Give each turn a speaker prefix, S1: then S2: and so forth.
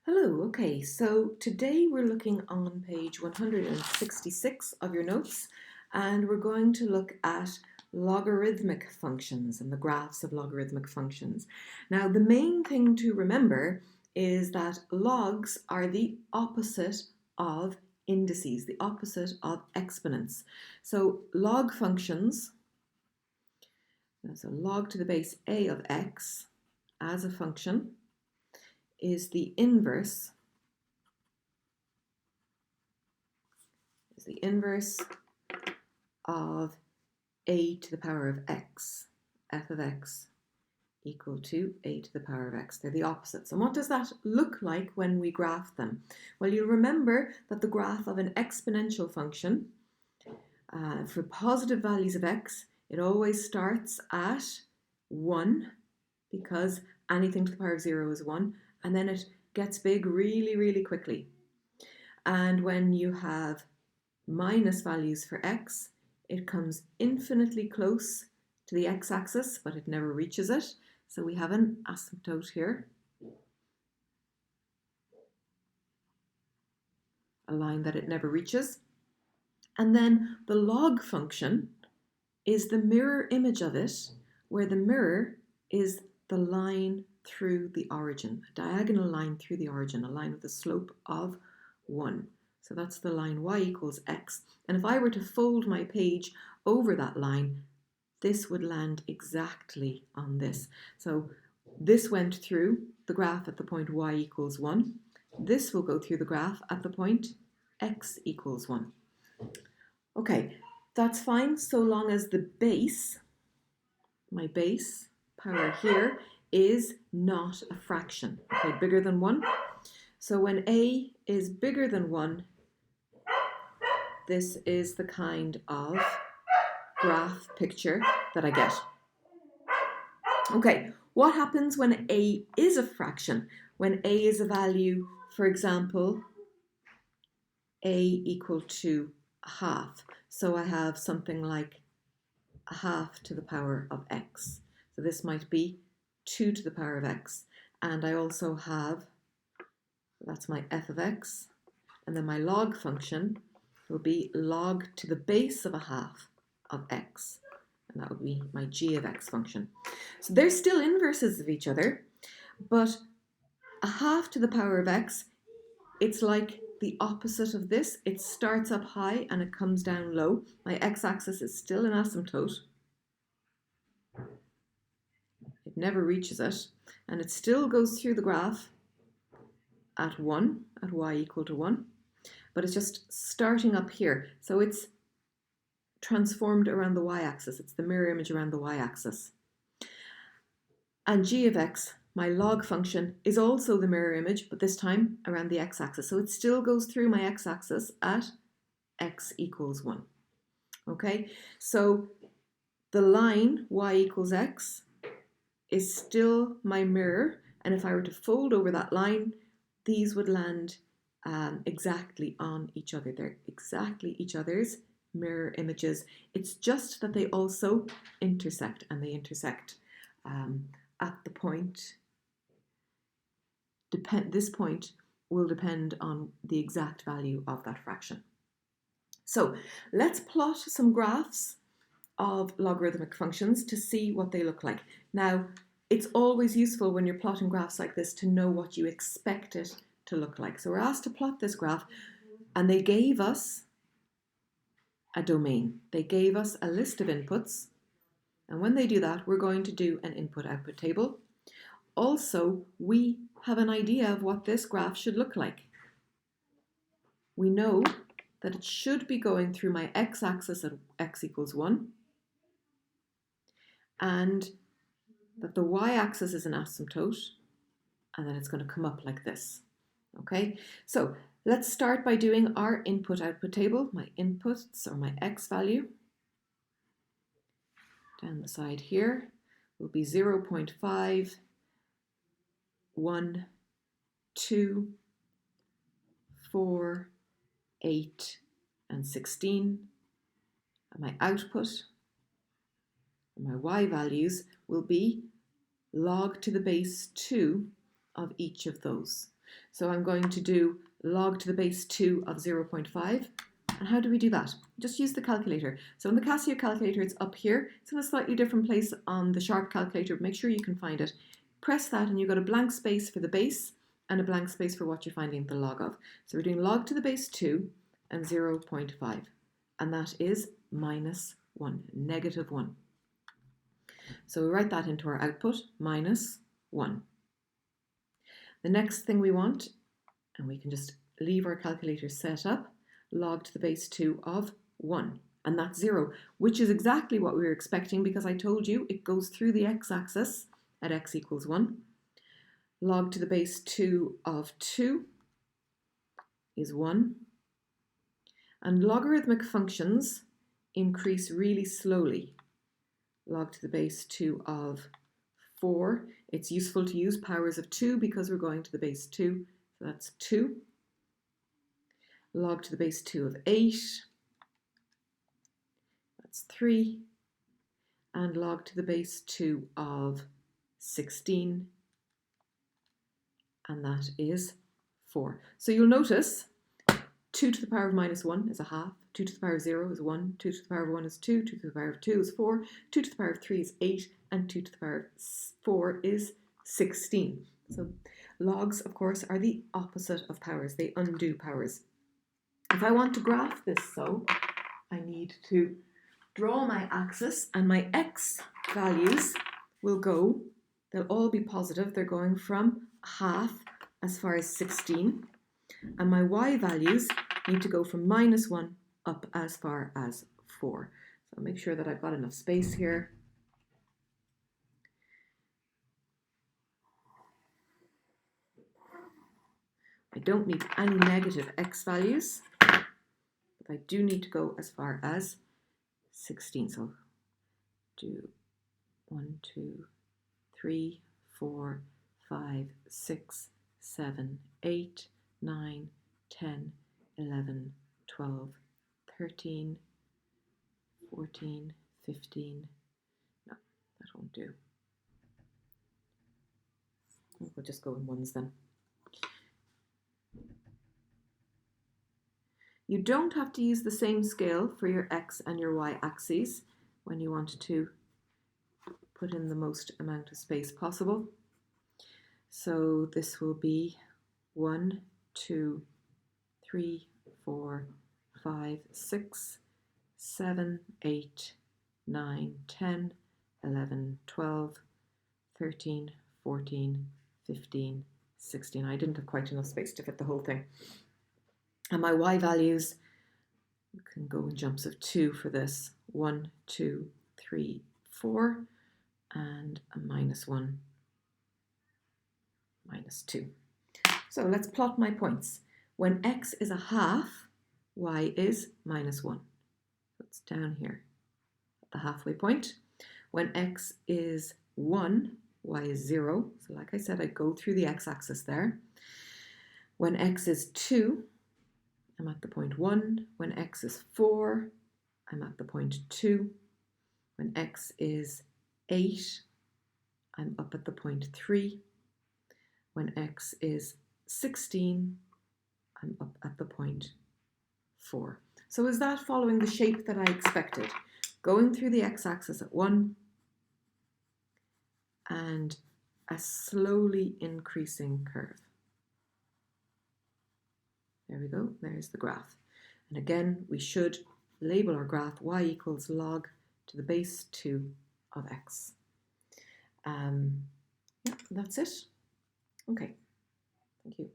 S1: Hello, okay, so today we're looking on page 166 of your notes, and we're going to look at logarithmic functions and the graphs of logarithmic functions. Now, the main thing to remember is that logs are the opposite of indices, the opposite of exponents. So log functions, so log to the base a of x as a function is the inverse of a to the power of x, f of x equal to a to the power of x. They're the opposites. And what does that look like when we graph them? Well, you'll remember that the graph of an exponential function, for positive values of x, it always starts at 1, because anything to the power of 0 is 1, and then it gets big really, really quickly. And when you have minus values for x, it comes infinitely close to the x-axis, but it never reaches it. So we have an asymptote here, a line that it never reaches. And then the log function is the mirror image of it, where the mirror is the line through the origin, a diagonal line through the origin, a line with a slope of 1. So that's the line y equals x. And if I were to fold my page over that line, this would land exactly on this. So this went through the graph at the point y equals 1. This will go through the graph at the point x equals 1. Okay, that's fine so long as the base, my base power here, is not a fraction, okay, bigger than 1. So when a is bigger than 1, this is the kind of graph picture that I get. Okay, what happens when a is a fraction? When a is a value, for example, a equal to a half. So I have something like a half to the power of x. So this might be 2 to the power of x. And I also have, that's my f of x, and then my log function will be log to the base of a half of x. And that would be my g of x function. So they're still inverses of each other, but a half to the power of x, it's like the opposite of this. It starts up high and it comes down low. My x-axis is still an asymptote. It never reaches it, and it still goes through the graph at 1, at y equal to 1, but it's just starting up here. So it's transformed around the y-axis. It's the mirror image around the y-axis. And g of x, my log function, is also the mirror image, but this time around the x-axis. So it still goes through my x-axis at x equals 1. Okay, so the line y equals x is still my mirror, and if I were to fold over that line, these would land exactly on each other. They're exactly each other's mirror images. It's just that they also intersect, and they intersect at the point. This point will depend on the exact value of that fraction. So let's plot some graphs of logarithmic functions to see what they look like. Now, it's always useful when you're plotting graphs like this to know what you expect it to look like. So we're asked to plot this graph, and they gave us a domain. They gave us a list of inputs, and when they do that, we're going to do an input-output table. Also, we have an idea of what this graph should look like. We know that it should be going through my x-axis at x equals 1, and that the y-axis is an asymptote, and then it's going to come up like this. Okay, so let's start by doing our input-output table. My inputs, or my x value, down the side here, will be 0.5, 1, 2, 4, 8, and 16. And my output, my y values, will be log to the base 2 of each of those. So I'm going to do log to the base 2 of 0.5. And how do we do that? Just use the calculator. So in the Casio calculator, it's up here. It's in a slightly different place on the Sharp calculator, but make sure you can find it. Press that and you've got a blank space for the base and a blank space for what you're finding the log of. So we're doing log to the base 2 and 0.5. And that is -1, -1. So we write that into our output, -1. The next thing we want, and we can just leave our calculator set up, log to the base 2 of 1. And that's 0, which is exactly what we were expecting because I told you it goes through the x-axis at x equals 1. Log to the base 2 of 2 is 1. And logarithmic functions increase really slowly. Log to the base 2 of 4. It's useful to use powers of 2 because we're going to the base 2. So that's 2. Log to the base 2 of 8. That's 3. And log to the base 2 of 16. And that is 4. So you'll notice 2 to the power of -1 is a half. 2 to the power of 0 is 1. 2 to the power of 1 is 2. 2 to the power of 2 is 4. 2 to the power of 3 is 8. And 2 to the power of 4 is 16. So logs, of course, are the opposite of powers. They undo powers. If I want to graph this, so I need to draw my axis, and my x values will go, they'll all be positive. They're going from half as far as 16. And my y values need to go from -1 up as far as 4. So I'll make sure that I've got enough space here. I don't need any negative x values, but I do need to go as far as 16. So do 1, 2, 3, 4, 5, 6, 7, 8, 9, 10, 11, 12, 13, 14, 15. No, that won't do. We'll just go in ones then. You don't have to use the same scale for your x and your y axes when you want to put in the most amount of space possible. So this will be 1, 2, 3, 4, 5, 6, 7, 8, 9, 10, 11, 12, 13, 14, 15, 16. I didn't have quite enough space to fit the whole thing. And my y values, you can go in jumps of 2 for this. 1, 2, 3, 4, and a -1, -2. So let's plot my points. When x is a half, y is -1. That's down here at the halfway point. When x is 1, y is 0. So like I said, I go through the x-axis there. When x is 2, I'm at the point 1. When x is 4, I'm at the point 2. When x is 8, I'm up at the point 3. When x is 16, I'm up at the point 4. So is that following the shape that I expected? Going through the x-axis at 1 and a slowly increasing curve. There we go, there's the graph. And again, we should label our graph y equals log to the base 2 of x. Yeah, that's it. Okay, thank you.